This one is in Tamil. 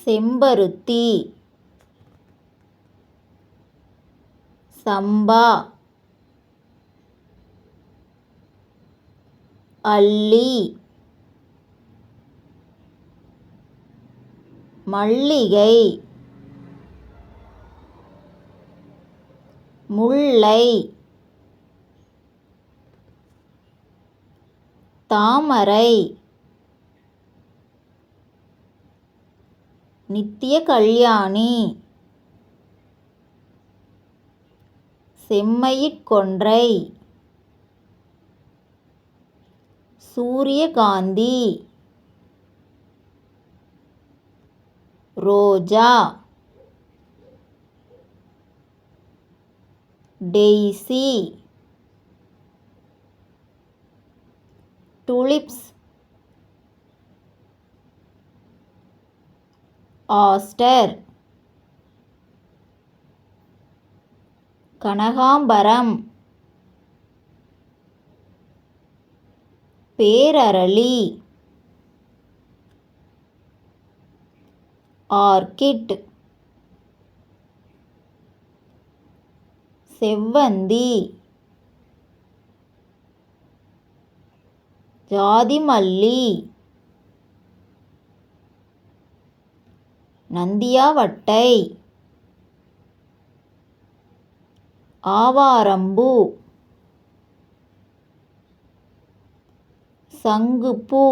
செம்பருத்தி, சம்பா, அல்லி, மல்லிகை, முல்லை, தாமரை, நித்திய கல்யாணி, செம்மயிற்கொன்றை, சூரியகாந்தி, ரோஜா, டெய்சி, டூலிப்ஸ், ஆஸ்டர், கனகாம்பரம், பேரரளி, ஆர்க்கிட், செவ்வந்தி, ஜாதிமல்லி, நந்தியாவட்டை, ஆவாரம்பூ, சங்குப்பூ,